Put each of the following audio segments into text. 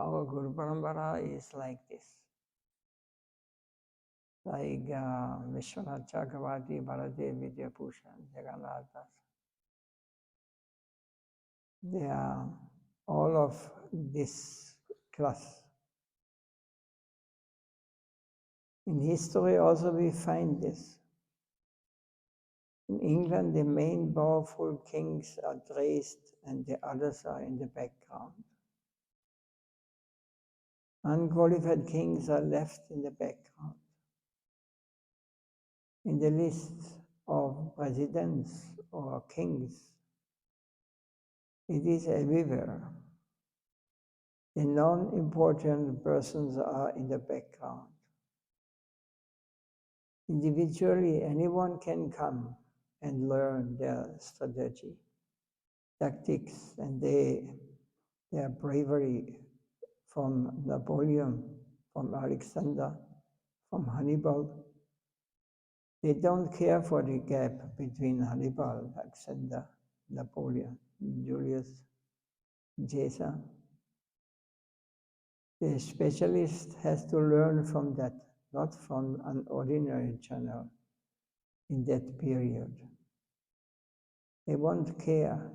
our Guru Parampara is like this. Like Vishwanath Chakravarti, Baladev, Vidyabhushan, Jagannath Das. They are all of this class. In history also we find this. In England, the main powerful kings are traced and the others are in the background. Unqualified kings are left in the background. In the list of presidents or kings, it is everywhere. The non-important persons are in the background. Individually, anyone can come and learn their strategy, tactics, and their bravery from Napoleon, from Alexander, from Hannibal. They don't care for the gap between Hannibal, Alexander, Napoleon, Julius Caesar. The specialist has to learn from that, not from an ordinary channel in that period. They won't care.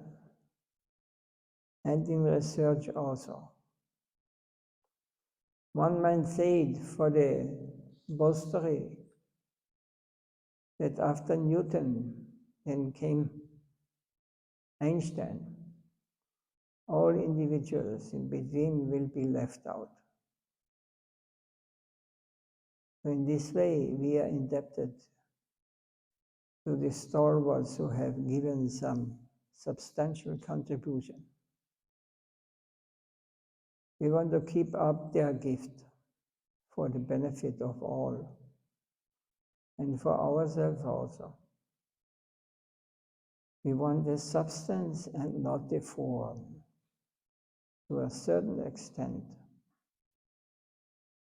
And in research also. One might say it for the boastery that after Newton, then came Einstein. All individuals in between will be left out. So in this way, we are indebted to the stalwarts who have given some substantial contribution. We want to keep up their gift for the benefit of all and for ourselves also. We want the substance and not the form to a certain extent.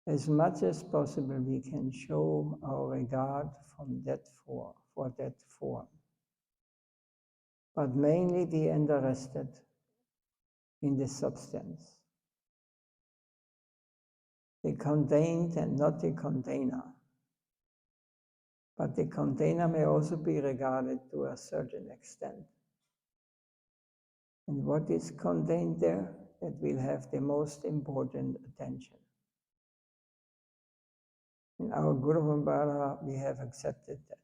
As much as possible, we can show our regard for that form. But mainly be interested in the substance. The contained and not the container. But the container may also be regarded to a certain extent. And what is contained there, that will have the most important attention. In our Guru Parampara, we have accepted that.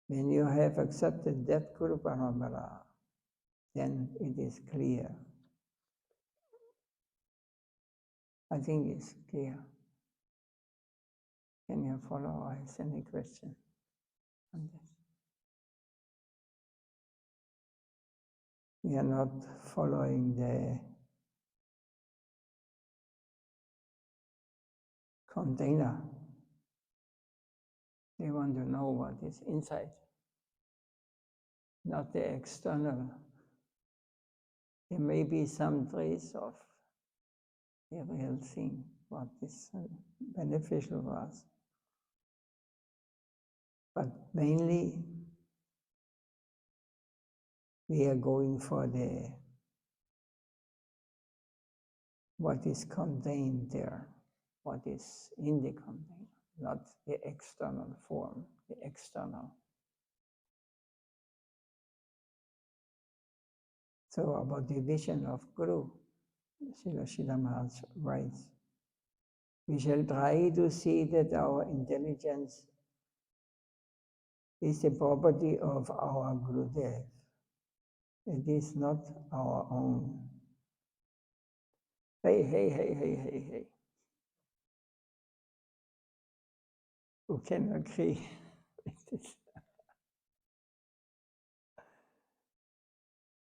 When you have accepted that Guru Parampara, then it is clear. I think it's clear. Can you follow or is any question on this? We are not following the container. They want to know what is inside, not the external. There may be some trace of the real thing, what is beneficial for us. But mainly, we are going for what is contained there, what is in the container, not the external form, the external. So about the vision of Guru, Srila Maharaj writes, we shall try to see that our intelligence is the property of our Gurudev. It is not our own. Hey. Who can agree with this?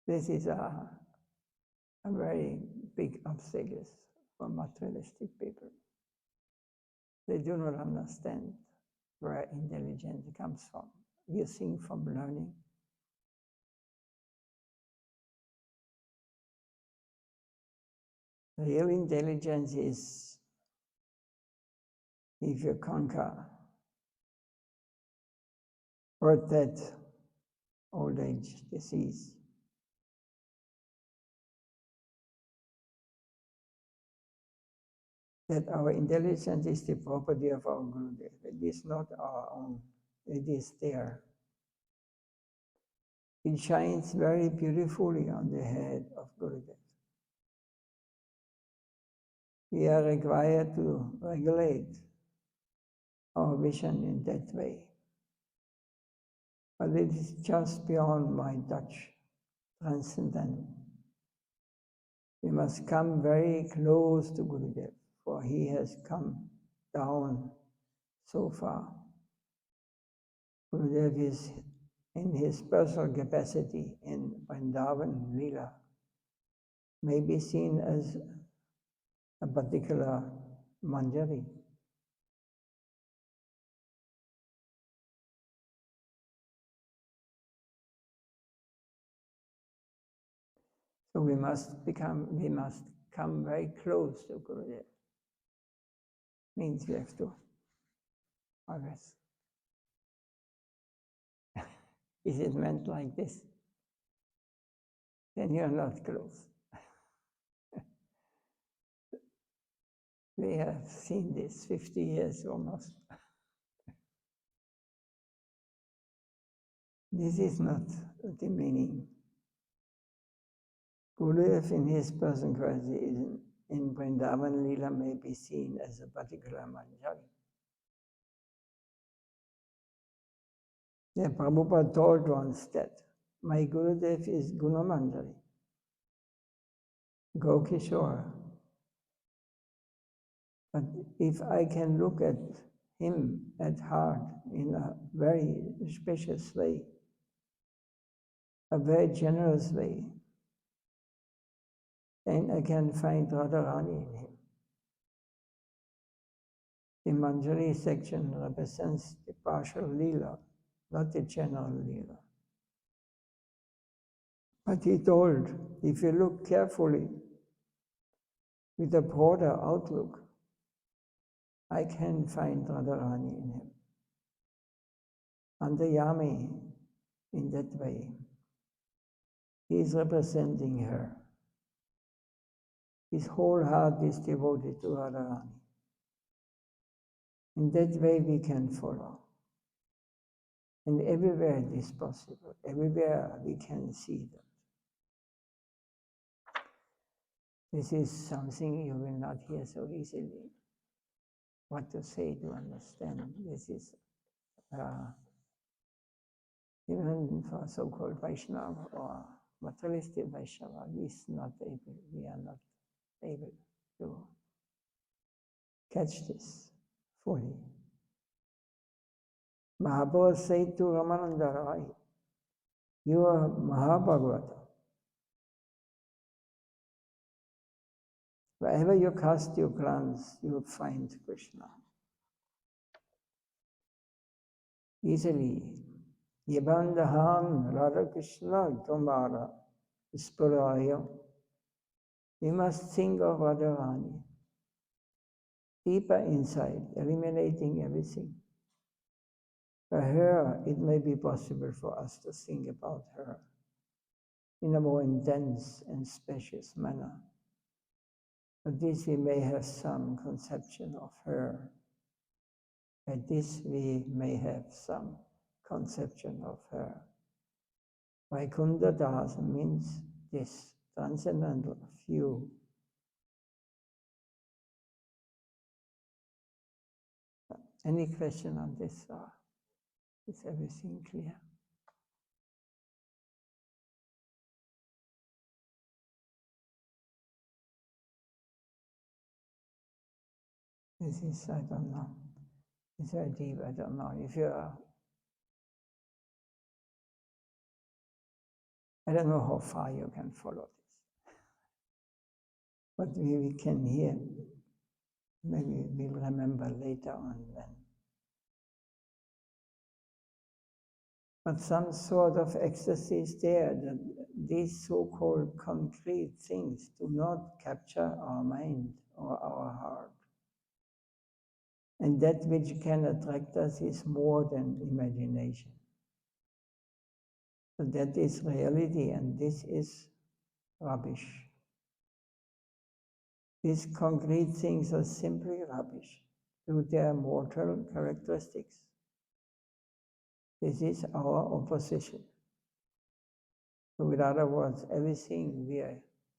This is a very big obstacle for materialistic people. They do not understand where intelligence comes from. You think from learning. Real intelligence is if you conquer birth, death, old age, disease. that our intelligence is the property of our Gurudev. It is not our own. It is there. It shines very beautifully on the head of Gurudev. We are required to regulate our vision in that way. But it is just beyond my touch, transcendental. We must come very close to Gurudev, for he has come down so far. Gurudev is in his personal capacity in Vrindavan Leela, may be seen as a particular manjari. So we must come very close to Gurudev. Means we have to always. Is it meant like this? Then you're not close. We have seen this 50 years almost. This is not the meaning. Gurudev in his person quality in Vrindavan Leela may be seen as a particular manjari. The Prabhupada told once that my Gurudev is Gunamanjari, Gokishore. But if I can look at him at heart in a very spacious way, a very generous way, then I can find Radharani in him. The Manjari section represents the partial Leela, not the general Leela. But he told, if you look carefully with a broader outlook, I can find Radharani in him. Antayami, in that way, he is representing her. His whole heart is devoted to Radharani. In that way we can follow. And everywhere it is possible, everywhere we can see that. This is something you will not hear so easily. What to say to understand. This is even for so-called Vaishnava or materialistic Vaishnava, we are not able to catch this fully. Mahaprabhu said to Ramananda Rai, you are Mahabhagavata. Wherever you cast your glance, you will find Krishna. Easily. Yabandaham Radha Krishna Tomara Spuraya. We must think of Radharani deeper inside, eliminating everything. For her, it may be possible for us to think about her in a more intense and spacious manner. But this we may have some conception of her. At this we may have some conception of her. Vaikunta Das means this transcendental view. Any question on this? Is everything clear? This is, I don't know. It's very deep, I don't know. If you are, I don't know how far you can follow this. But we can hear. Maybe we'll remember later on then. But some sort of ecstasy is there, that these so-called concrete things do not capture our mind or our heart. And that which can attract us is more than imagination. So that is reality, and this is rubbish. These concrete things are simply rubbish due to their mortal characteristics. This is our opposition. So in other words, everything we are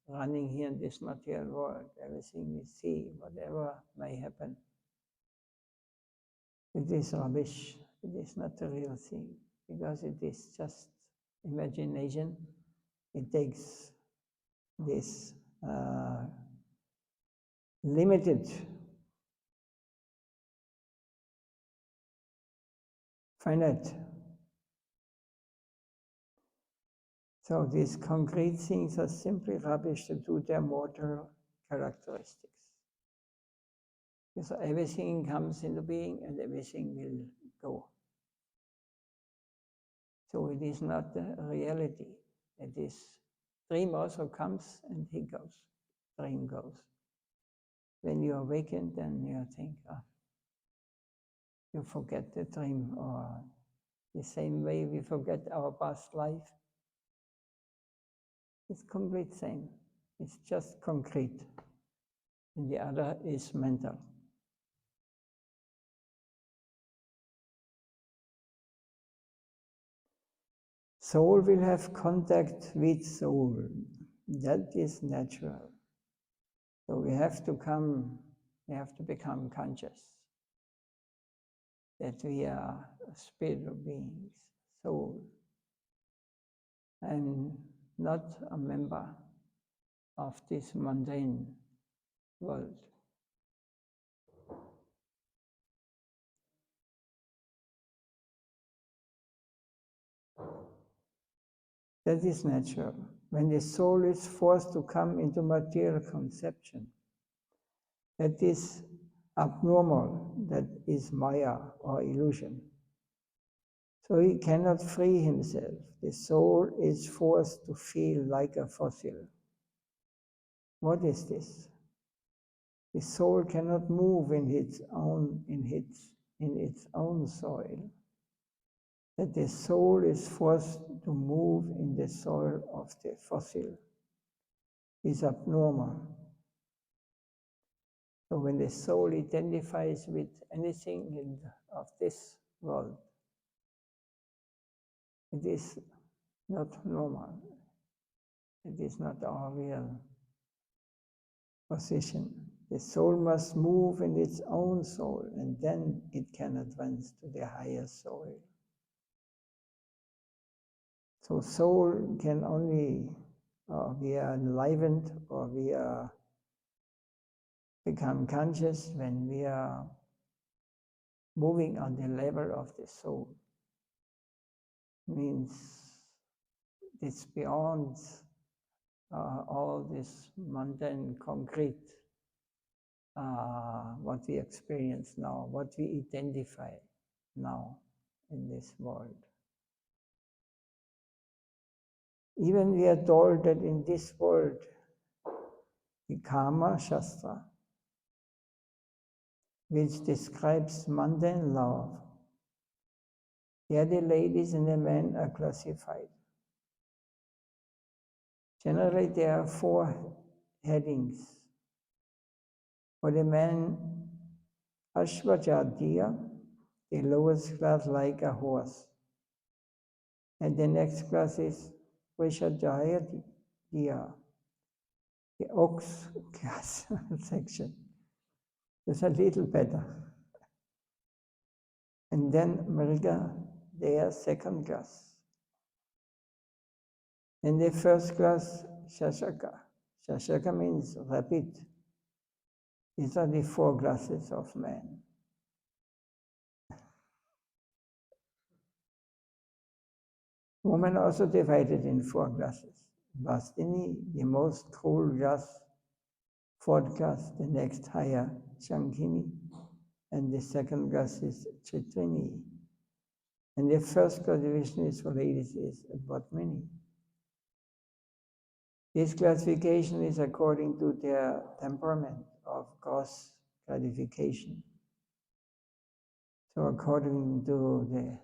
running here in this material world, everything we see, whatever may happen, it is rubbish. It is not the real thing, because it is just imagination. It takes this limited finite. So these concrete things are simply rubbish to do their mortal characteristics. So everything comes into being and everything will go. So it is not the reality. It is dream also comes and he goes. Dream goes. When you awaken, then you think, you forget the dream, or the same way we forget our past life. It's complete same. It's just concrete. And the other is mental. Soul will have contact with soul. That is natural. So we have to become conscious that we are spiritual beings, soul, and not a member of this mundane world. That is natural. When the soul is forced to come into material conception, that is abnormal, that is Maya or illusion. So he cannot free himself. The soul is forced to feel like a fossil. What is this? The soul cannot move in its own soil. That the soul is forced to move in the soil of the fossil is abnormal. So when the soul identifies with anything of this world, it is not normal. It is not our real position. The soul must move in its own soul, and then it can advance to the higher soul. So soul can only we are enlivened, or we are become conscious when we are moving on the level of the soul. Means it's beyond all this mundane, concrete, what we experience now, what we identify now in this world. Even we are told that in this world, the Kama Shastra, which describes mundane love, here the ladies and the men are classified. Generally, there are 4 headings. For the men, Ashvajadiya, the lowest class like a horse. And the next class is Vrishajayadiya, the ox class section. It's a little better. And then Mriga, they are second class. And the first class, Shashaka. Shashaka means rapid. These are the 4 classes of man. Women are also divided in 4 classes. Vastini, the most cruel class, 4th class, the next higher, Shankini, and the second class is Chaitrini. And the first class division is for ladies is Bhatmini. This classification is according to their temperament of gross gratification. So according to the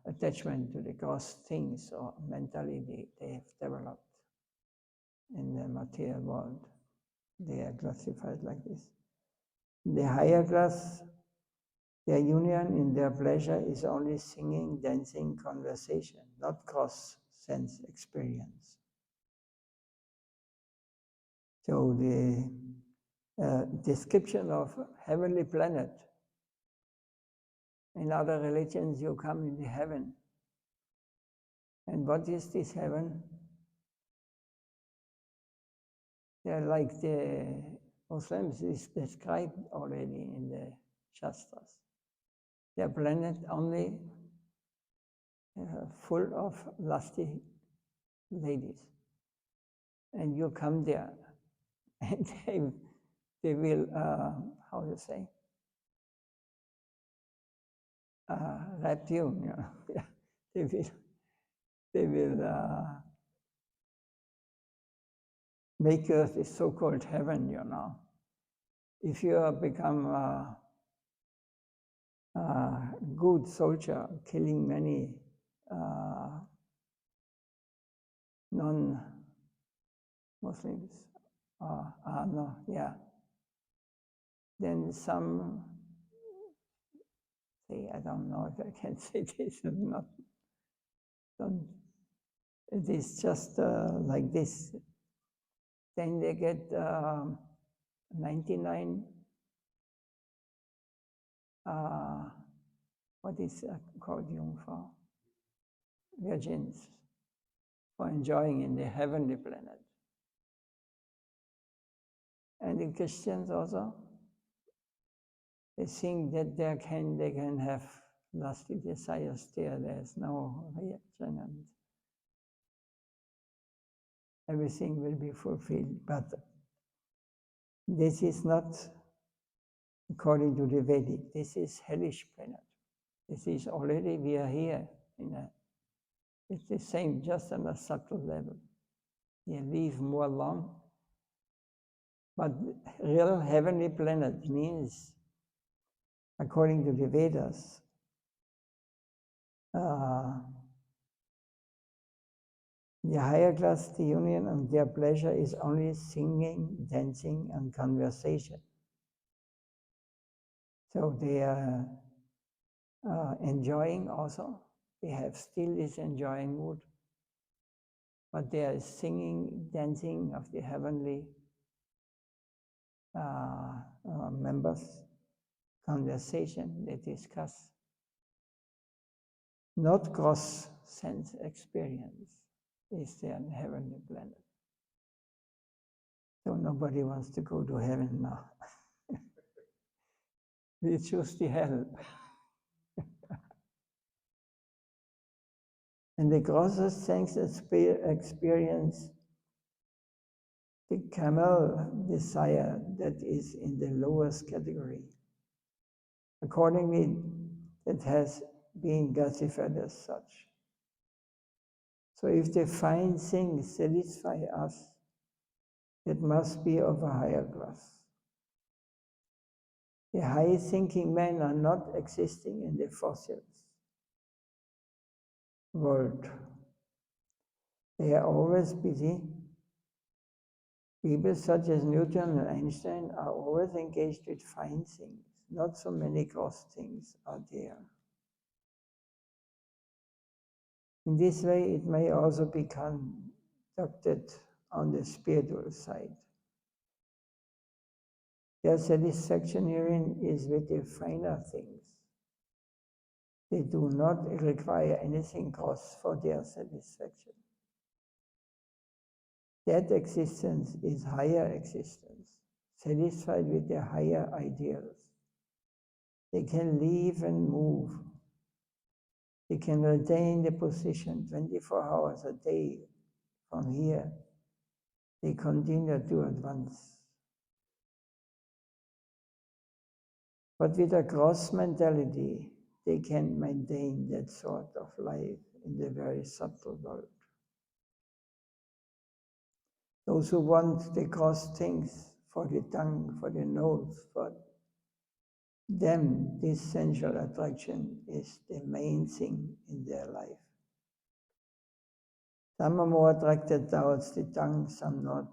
attachment to the gross things or mentality they have developed. in the material world. They are classified like this. The higher class, their union in their pleasure is only singing, dancing, conversation, not gross sense experience. So the description of heavenly planet, in other religions you come into heaven. And what is this heaven? They're like the Muslims is described already in the Shastras. Their planet only full of lusty ladies. And you come there and they will, how to say, rap you, you know. They will make earth this so-called heaven, you know. If you become a good soldier, killing many non-Muslims, then some say, I don't know if I can say this or not. It is just like this. Then they get 99, what is called Jungfrau? Virgins, for enjoying in the heavenly planet. And the Christians also, they think that they can have lusty desires there. There's no reaction and everything will be fulfilled. But this is not according to the Vedic. This is hellish planet. This is already, we are here. It's the same, just on a subtle level. You live more long. But real heavenly planet means, according to the Vedas, the higher class, the union of their pleasure is only singing, dancing, and conversation. So they are enjoying also. They have still this enjoying mood. But they are singing, dancing of the heavenly members, conversation, they discuss. Not gross sense experience is there in heavenly planet. So nobody wants to go to heaven now. We choose the hell. And the grossest sense experience, the camel desire that is in the lowest category. Accordingly, it has been classified as such. So if the fine things satisfy us, it must be of a higher class. The high-thinking men are not existing in the fossils world. They are always busy. People such as Newton and Einstein are always engaged with fine things. Not so many gross things are there. In this way, it may also be conducted on the spiritual side. Their satisfaction herein is with the finer things. They do not require anything gross for their satisfaction. That existence is higher existence, satisfied with their higher ideals. They can live and move. They can retain the position 24 hours a day from here. They continue to advance. But with a gross mentality, they can maintain that sort of life in the very subtle world. Those who want the gross things for the tongue, for the nose, for them, this sensual attraction is the main thing in their life. Some are more attracted towards the tongue, some not,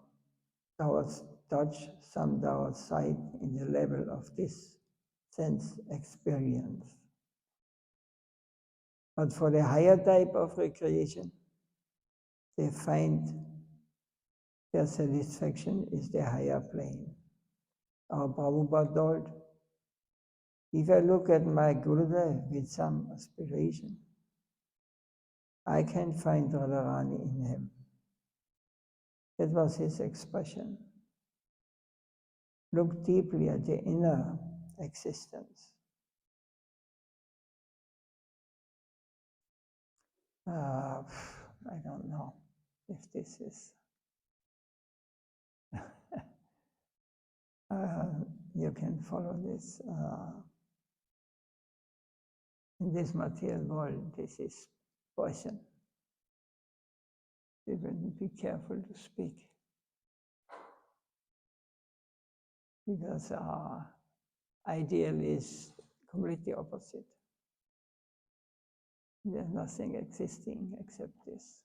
towards touch, some towards sight in the level of this sense experience. But for the higher type of recreation, they find their satisfaction is the higher plane. Our Prabhupada told, if I look at my Gurudev with some aspiration, I can find Radharani in him. That was his expression. Look deeply at the inner existence. I don't know if this is... you can follow this. In this material world, this is poison. Even be careful to speak. Because our ideal is completely opposite. There's nothing existing except this.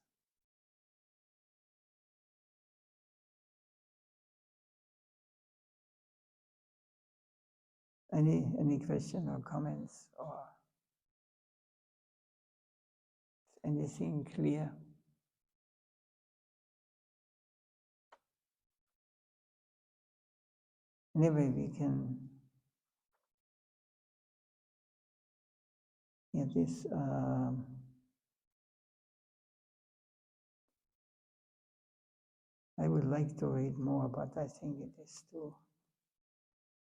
Any question or comments or anything clear? Anyway, we can get this. I would like to read more, but I think it is too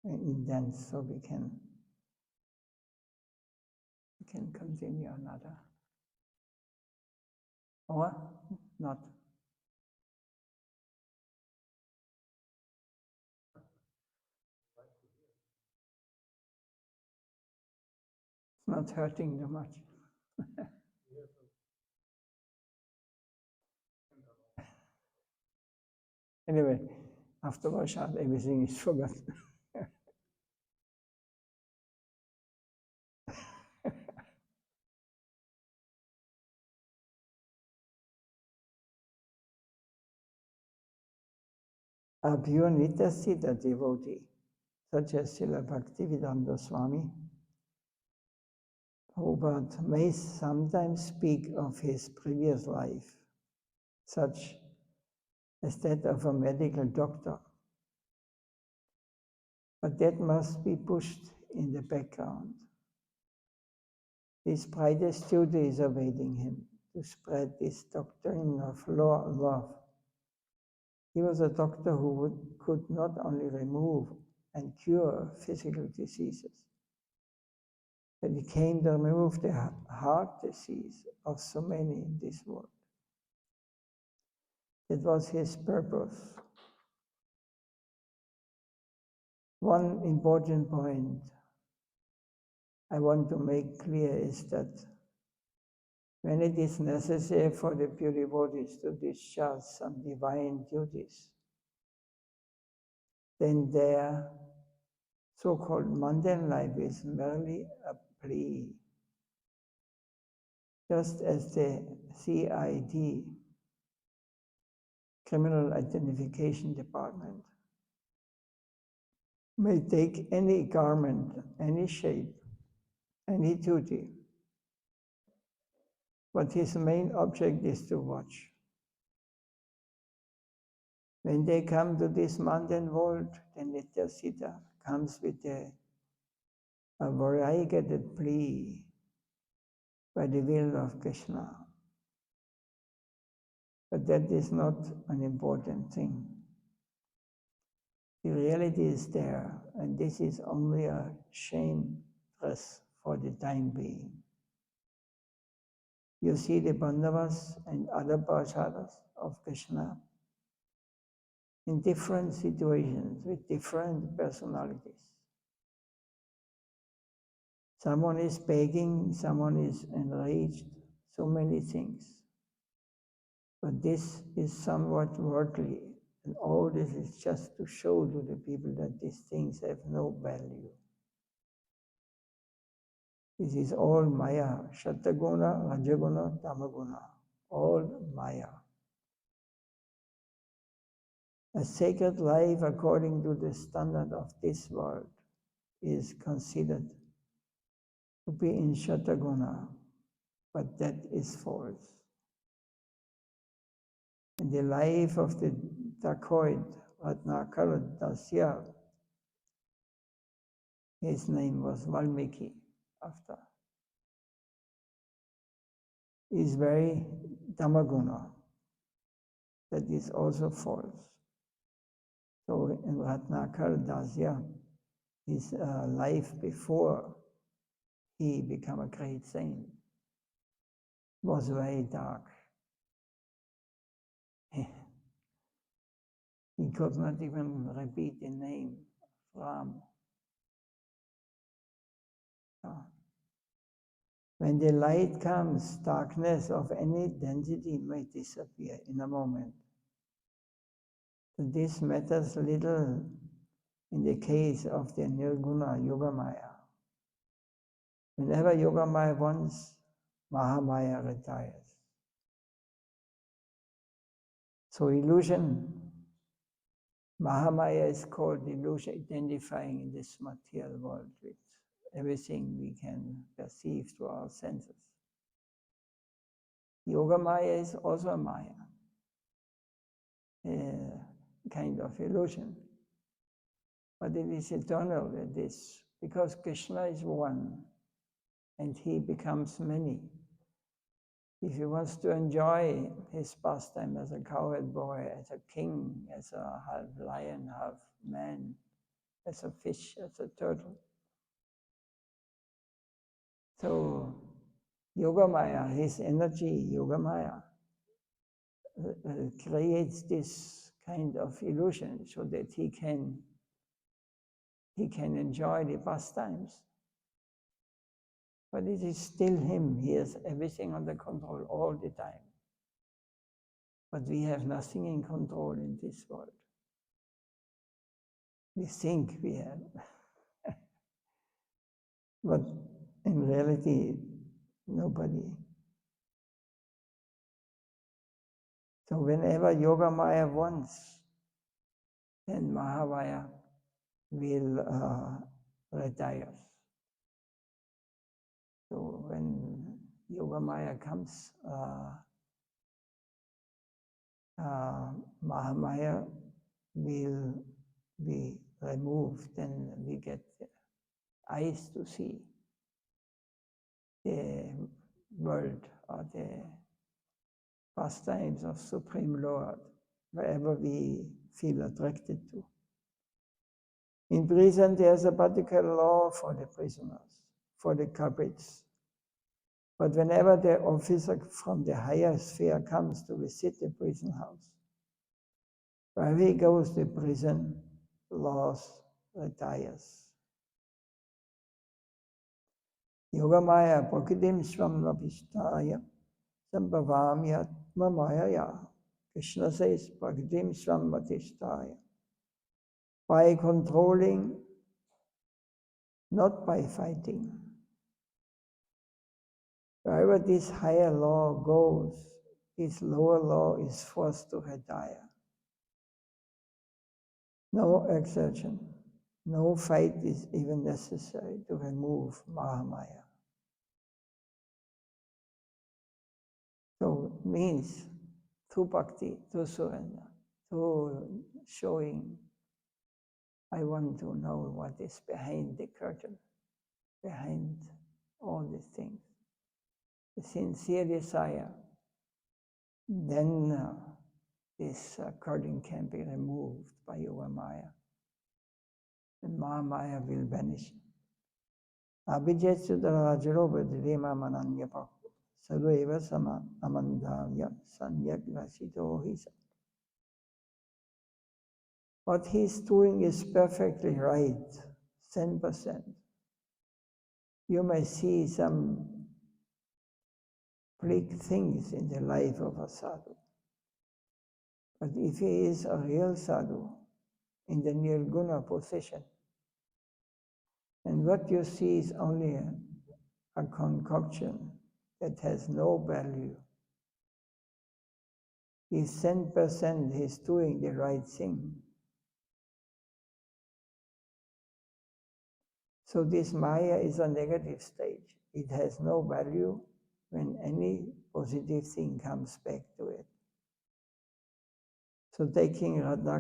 intense, so we can continue another. Or not. It's not hurting too much. Anyway, after Vashat, everything is forgotten. A pure Nityasiddha devotee, such as Srila Bhaktivedanta Swami, Prabhupada may sometimes speak of his previous life, such as that of a medical doctor. But that must be pushed in the background. His brightest duty is awaiting him to spread this doctrine of love. He was a doctor who could not only remove and cure physical diseases, but he came to remove the heart disease of so many in this world. That was his purpose. One important point I want to make clear is that when it is necessary for the pure devotees to discharge some divine duties, then their so-called mundane life is merely a plea. Just as the CID, Criminal Identification Department, may take any garment, any shape, any duty, but his main object is to watch. When they come to this mundane world, the Nityasiddha comes with a variegated plea by the will of Krishna. But that is not an important thing. The reality is there, and this is only a shame dress for the time being. You see the Pandavas and other Parashadas of Krishna in different situations with different personalities. Someone is begging, someone is enraged, so many things. But this is somewhat worldly, and all this is just to show to the people that these things have no value. This is all Maya, Shataguna, Rajaguna, Tamaguna, all Maya. A sacred life according to the standard of this world is considered to be in Shataguna, but that is false. In the life of the dacoit Ratnakara Dasya, his name was Valmiki after, is very Dhammaguna. That is also false. So in Ratnakara Dasya, his life before he became a great saint was very dark. He could not even repeat the name of Ram. When the light comes, darkness of any density may disappear in a moment. This matters little in the case of the Nirguna Yogamaya. Whenever Yogamaya wants, Mahamaya retires. So illusion, Mahamaya is called illusion, identifying in this material world with everything we can perceive through our senses. Yogamaya is also a Maya, a kind of illusion. But it is eternal, it is, because Krishna is one and he becomes many. If he wants to enjoy his pastime as a cowherd boy, as a king, as a half lion, half man, as a fish, as a turtle. So Yogamaya, his energy, Yogamaya, creates this kind of illusion so that he can enjoy the pastimes. But it is still him. He has everything under control all the time. But we have nothing in control in this world. We think we have. But in reality, nobody. So whenever Yogamaya wants, then Mahamaya will retire. So when Yogamaya comes, Mahamaya will be removed, and we get eyes to see the world or the pastimes of Supreme Lord, wherever we feel attracted to. In prison, there's a particular law for the prisoners, for the culprits. But whenever the officer from the higher sphere comes to visit the prison house, wherever he goes, the prison laws retires. Yogamaya prakritim swamrapishtaya sambhavamyatma mayaya. Krishna says, prakritim swamrapishtaya. By controlling, not by fighting. Wherever this higher law goes, this lower law is forced to retire. No exertion, no fight is even necessary to remove Mahamaya. So it means through bhakti, through surrender, through showing, I want to know what is behind the curtain, behind all these things. The sincere desire, then this curtain can be removed by Yogamaya. And Mahamaya will vanish. Abhijet Sudarajaro Vedrima Mananyapa Sarveva Sama Amandavya Sanyak Vasito Hisa. What he's doing is perfectly right, 10%. You may see some bleak things in the life of a sadhu. But if he is a real sadhu, in the nirguna position, and what you see is only a concoction that has no value, if 10% is doing the right thing. So this Maya is a negative stage. It has no value when any positive thing comes back to it. So taking Radha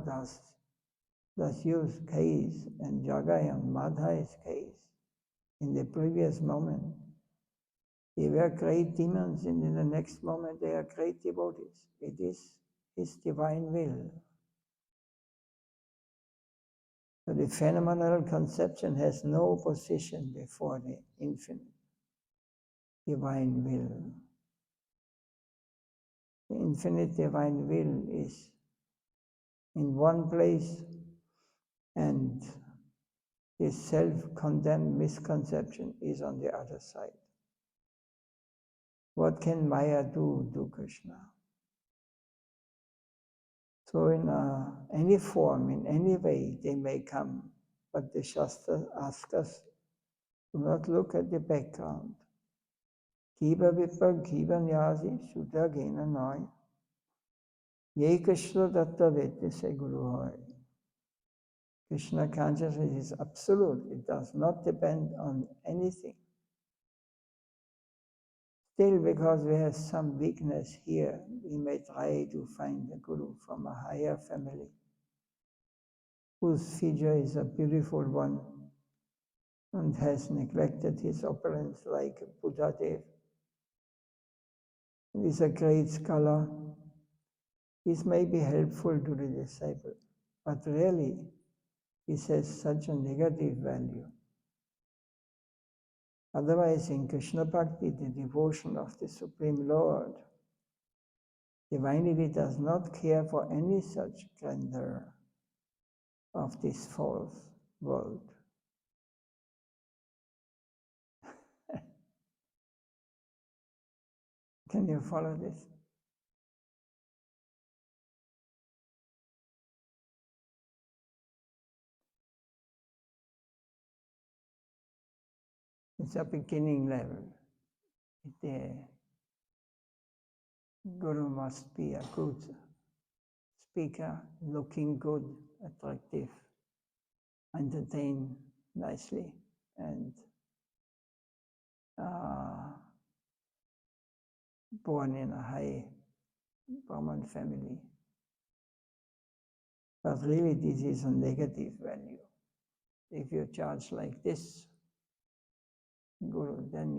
does use case and Jagai and Madhai's case. In the previous moment, they were great demons, and in the next moment they are great devotees. It is His divine will. So the phenomenal conception has no position before the infinite divine will. The infinite divine will is in one place, and this self-condemned misconception is on the other side. What can Maya do to Krishna? So in any form, in any way, they may come, but the Shastra asks us, do not look at the background. Kiba vipa kiba nyasi sudha gena noi. Ye Krishna datta vete se guru hoy. Krishna consciousness is absolute. It does not depend on anything. Still, because we have some weakness here, we may try to find a guru from a higher family, whose figure is a beautiful one and has neglected his opulence like Buddhadev. He is a great scholar. This may be helpful to the disciple, but really, this has such a negative value. Otherwise, in Krishna Bhakti, the devotion of the Supreme Lord, divinity does not care for any such grandeur of this false world. Can you follow this? It's a beginning level. The Guru must be a good speaker, looking good, attractive, entertain nicely, and born in a high Brahman family. But really, this is a negative value. If you charge like this, Guru, then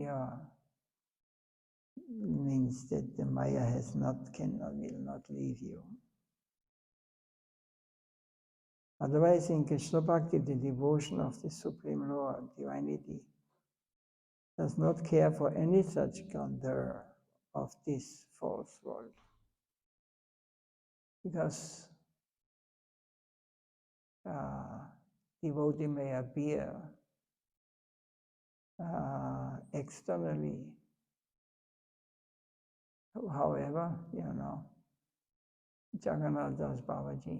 means that the Maya will not leave you. Otherwise, in Krishna Bhakti, the devotion of the Supreme Lord, divinity, does not care for any such grandeur of this false world. Because devotee may appear externally. However, Jagannath Das Babaji,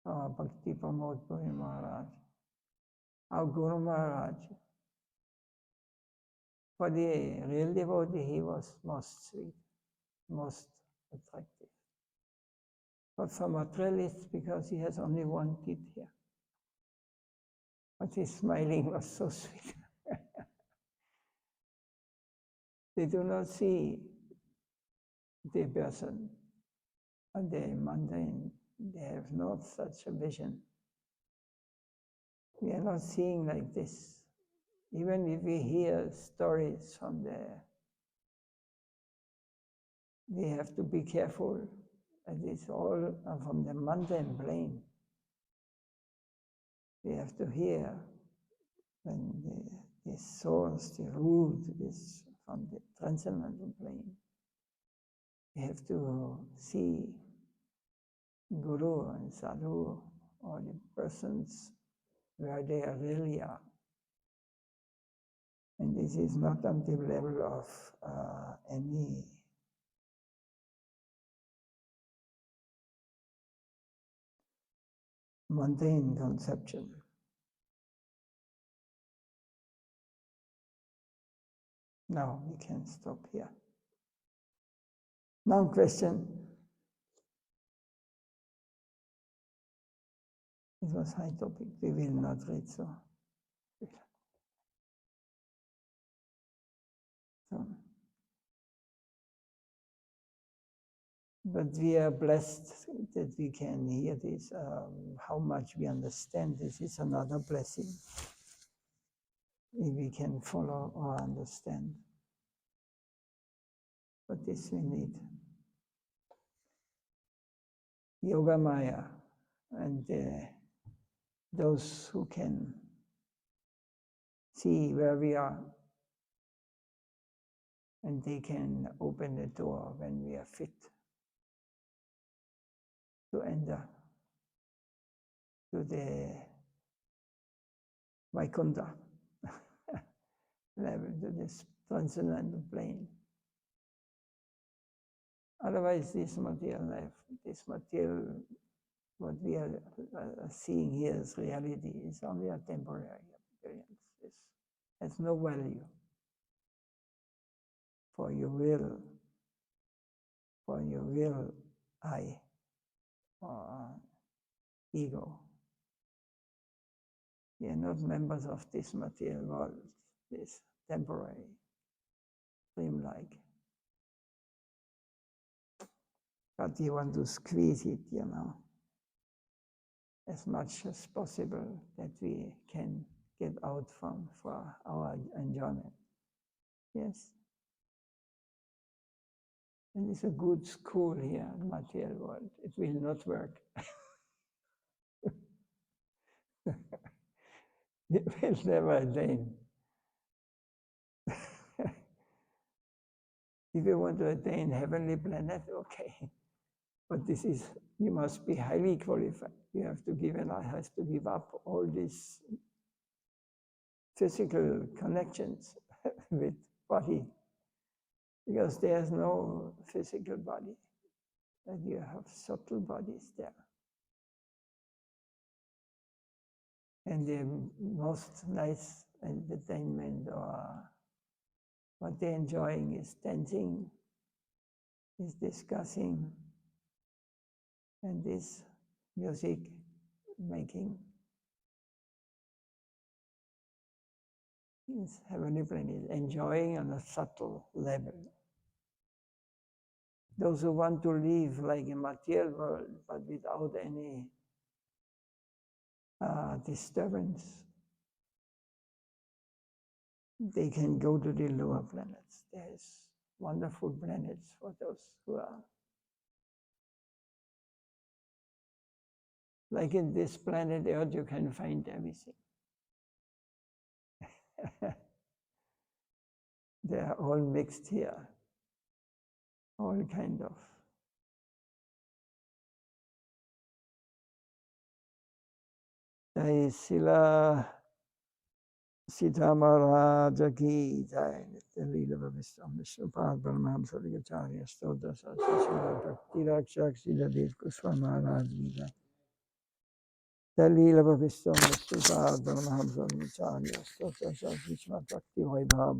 Bhakti Pramod Puri Maharaj, our Guru Maharaj, for the real devotee, he was most sweet, most attractive. But for materialists, because he has only one teeth here. But his smiling was so sweet. They do not see the person and the mundane. They have not such a vision. We are not seeing like this. Even if we hear stories from there, we have to be careful. It is all from the mundane plane. We have to hear when the source, the root is from the transcendental plane. We have to see Guru and Sadhu, or the persons where they really are. And this is not on the level of any mundane conception. Now we can stop here. Now question. It was high topic. We will not read so. But we are blessed that we can hear this. How much we understand this is another blessing. If we can follow or understand. But this we need. Yoga Maya and those who can see where we are and they can open the door when we are fit to enter to the Vaikuntha level, to this transcendental plane. Otherwise, this material life, this material, what we are seeing here as reality is only a temporary experience. It has no value for your will, I, or ego. We are not members of this material world, this temporary, dream-like. But you want to squeeze it, as much as possible that we can get out from for our enjoyment. Yes. And it's a good school here in the material world. It will not work. It will never attain. If you want to attain heavenly planet, okay. But this is, you must be highly qualified. You have to give up all these physical connections with body, because there's no physical body, and you have subtle bodies there. And the most nice entertainment or what they're enjoying is dancing, is discussing, and this music making. Is heavenly planet, enjoying on a subtle level. Those who want to live like a material world, but without any disturbance, they can go to the lower planets. There's wonderful planets for those who are. Like in this planet Earth, you can find everything. They are all mixed here, all kind of. Jai Sila Sita Maharaj ki Jai. Leela Vishtam Vishnupada Paramahamsa Vigacharya Stota Sasasila Bhakti Rakshak Siddhadev Goswami Maharaj ki Jai. Leela Vishtam Vishnupada Paramahamsa Vigacharya Stota Sasasila Bhakti Vaibhav